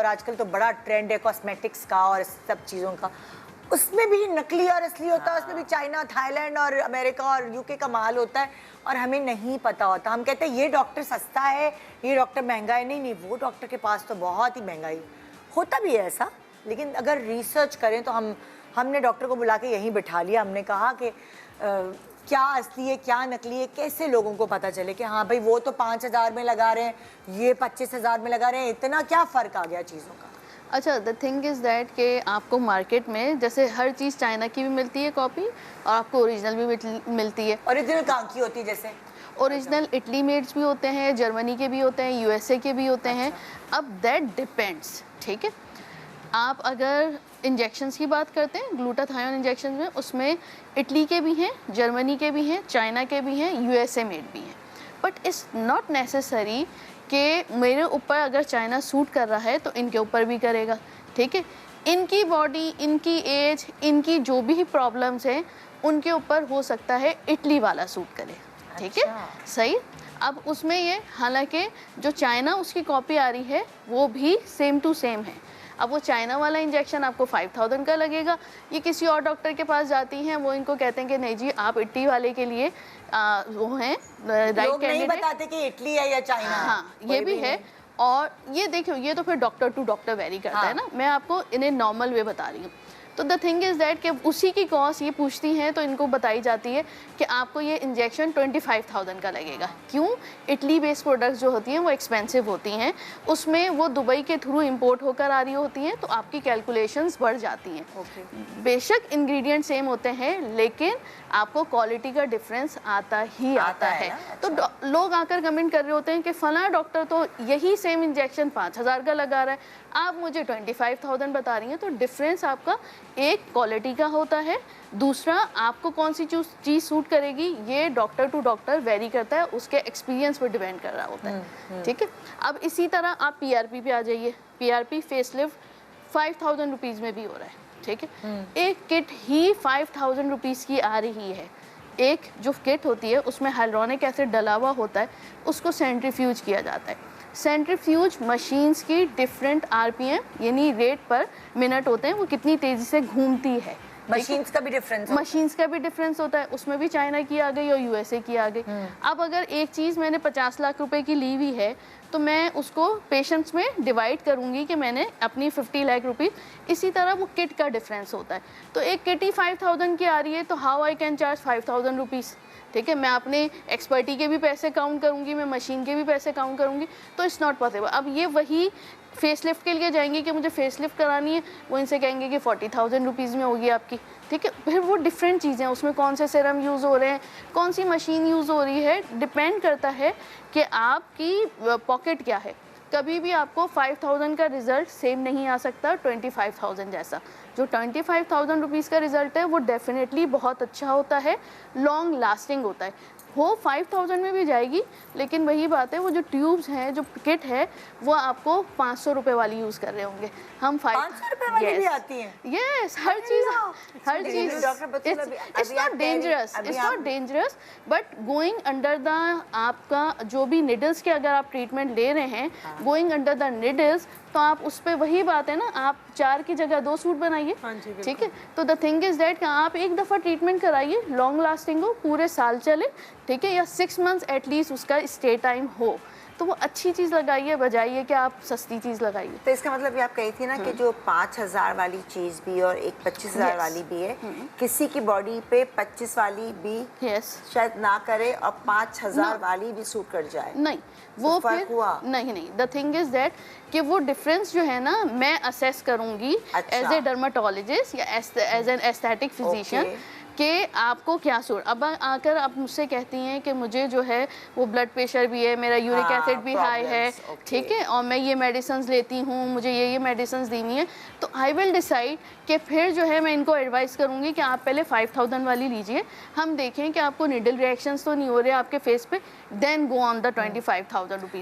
आजकल तो बड़ा ट्रेंड है कॉस्मेटिक्स का और सब चीज़ों का, उसमें भी नकली और असली होता है, उसमें भी चाइना, थाईलैंड और अमेरिका और यूके का माल होता है और हमें नहीं पता होता। हम कहते हैं ये डॉक्टर सस्ता है, ये डॉक्टर महंगा है। नहीं, वो डॉक्टर के पास तो बहुत ही महंगाई होता भी है ऐसा, लेकिन अगर रिसर्च करें तो हमने डॉक्टर को बुला के यहीं बिठा लिया। हमने कहा कि क्या असली है, क्या नकली है, कैसे लोगों को पता चले कि हाँ भाई वो तो 5,000 में लगा रहे हैं, ये 25,000 में लगा रहे हैं, इतना क्या फ़र्क आ गया चीज़ों का। अच्छा, द थिंग इज़ दैट कि आपको मार्केट में जैसे हर चीज़ चाइना की भी मिलती है कॉपी और आपको ओरिजिनल भी मिलती है। ओरिजिनल कहाँ की होती है? जैसे ओरिजिनल इटली मेड्स भी होते हैं, जर्मनी के भी होते हैं, यूएसए के भी होते हैं। अब दैट डिपेंड्स, ठीक है। आप अगर इंजेक्शंस की बात करते हैं, ग्लूटाथायोन इंजेक्शन में, उसमें इटली के भी हैं, जर्मनी के भी हैं, चाइना के भी हैं, यूएसए मेड भी हैं। बट इट्स नॉट नेसेसरी कि मेरे ऊपर अगर चाइना सूट कर रहा है तो इनके ऊपर भी करेगा, ठीक है। इनकी बॉडी, इनकी एज, इनकी जो भी प्रॉब्लम्स हैं उनके ऊपर हो सकता है इटली वाला सूट करे, ठीक है, सही। अब उसमें ये, हालांकि जो चाइना उसकी कॉपी आ रही है वो भी सेम टू सेम है। अब वो चाइना वाला इंजेक्शन आपको 5,000 का लगेगा। ये किसी और डॉक्टर के पास जाती हैं, वो इनको कहते हैं कि नहीं जी आप इटली वाले के लिए वो हैं राइट कैंडिडेट। नहीं बताते कि इटली है या चाइना। हाँ, ये भी है। और ये देखियो, ये तो फिर डॉक्टर टू डॉक्टर वेरी करता है ना। मैं आपको इन्हें नॉर्मल वे बता रही हूँ। तो द थिंग इज़ दैट कि उसी की कॉस्ट ये पूछती हैं तो इनको बताई जाती है कि आपको ये इंजेक्शन 25,000 का लगेगा। क्यों? इटली बेस्ड प्रोडक्ट्स जो होती हैं वो एक्सपेंसिव होती हैं, उसमें वो दुबई के थ्रू इंपोर्ट होकर आ रही होती हैं, तो आपकी कैलकुलेशंस बढ़ जाती हैं। बेशक इंग्रेडिएंट सेम होते हैं लेकिन आपको क्वालिटी का डिफरेंस आता ही आता है। तो लोग आकर कमेंट कर रहे होते हैं कि फलां डॉक्टर तो यही सेम इंजेक्शन 5,000 का लगा रहा है, आप मुझे 25,000 बता रही हैं। तो डिफरेंस आपका एक क्वालिटी का होता है, दूसरा आपको कौन सी चीज़ सूट करेगी ये डॉक्टर टू डॉक्टर वेरी करता है, उसके एक्सपीरियंस पर डिपेंड कर रहा होता है, ठीक है। अब इसी तरह आप पीआरपी पे आ जाइए। पीआरपी फेसलिफ्ट 5,000 रुपीज़ में भी हो रहा है, ठीक है। एक किट ही 5,000 रुपीज़ की आ रही है। एक जो किट होती है उसमें हाइलुरोनिक एसिड डला हुआ होता है, उसको सेंट्रीफ्यूज किया जाता है। सेंट्रीफ्यूज मशीन्स की डिफरेंट आरपीएम यानी रेट पर मिनट होते हैं, वो कितनी तेज़ी से घूमती है। मशीन्स का भी डिफरेंस होता है। उसमें भी चाइना की आ गई और यूएसए की आ गई। अब अगर एक चीज़ मैंने 50 लाख रुपए की ली हुई है तो मैं उसको पेशेंट्स में डिवाइड करूंगी कि मैंने अपनी 50 लाख रुपीज़। इसी तरह वो किट का डिफरेंस होता है। तो एक किट ही 5,000 की आ रही है तो how I can charge 5,000 rupees, ठीक है। मैं अपने एक्सपर्टी के भी पैसे काउंट करूंगी, मैं मशीन के भी पैसे काउंट करूंगी, तो इट्स नॉट पॉसिबल। अब ये वही फेसलिफ्ट के लिए जाएंगे कि मुझे फेसलिफ्ट करानी है, वो इनसे कहेंगे कि 40,000 रुपीज़ में होगी आपकी, ठीक है। फिर वो डिफरेंट चीज़ें हैं, उसमें कौन से सीरम यूज़ हो रहे हैं, कौन सी मशीन यूज़ हो रही है, डिपेंड करता है कि आपकी पॉकेट क्या है। कभी भी आपको 5,000 का रिजल्ट सेम नहीं आ सकता 25,000 जैसा। जो 25,000 रुपीज़ का रिजल्ट है वो डेफिनेटली बहुत अच्छा होता है, लॉन्ग लास्टिंग होता है। वो 5,000 में भी जाएगी, लेकिन वही बात है वो जो ट्यूब्स हैं, जो किट है, वो आपको 500 रुपए वाली यूज़ कर रहे होंगे। हम 500 रुपए वाली भी आती हैं? Yes, her cheese it's not dangerous but going under the आपका जो भी निडल्स के अगर आप ट्रीटमेंट ले रहे हैं, गोइंग अंडर द निडल्स, तो आप उस पर वही बात है ना, आप 4 की जगह 2 सूट बनाइए, ठीक है। तो द थिंग इज दैट आप एक दफ़ा ट्रीटमेंट कराइए, लॉन्ग लास्टिंग हो, पूरे साल चले, ठीक है, या 6 मंथ्स एटलीस्ट उसका स्टे टाइम हो, तो वो अच्छी चीज़ लगाइए, बजाइए कि आप सस्ती चीज़ लगाइए। तो इसका मतलब ये आप कही थी ना कि जो 5,000 वाली चीज़ भी और एक 25,000 वाली भी है, किसी की बॉडी पे 25 वाली भी शायद ना करे और 5,000 वाली भी सूट कर जाए। नहीं, वो फिर नहीं। द थिंग इज दैट कि वो डिफरेंस जो है ना, मैं असेस करूंगी एज ए डर्माटोलॉजिस्ट या एज एन एस्थेटिक फिजिशियन कि आपको क्या सूट। अब आकर आप मुझसे कहती हैं कि मुझे जो है वो ब्लड प्रेशर भी है, मेरा यूरिक एसिड भी हाई है, ठीक है, और मैं ये मेडिसिन्स लेती हूँ, मुझे ये मेडिसिन्स देनी है, तो आई विल डिसाइड कि फिर जो है मैं इनको एडवाइस करूँगी कि आप पहले 5,000 वाली लीजिए, हम देखें कि आपको निडल रिएक्शंस तो नहीं हो रहे आपके फेस पे, then go on the 25,000 rupees.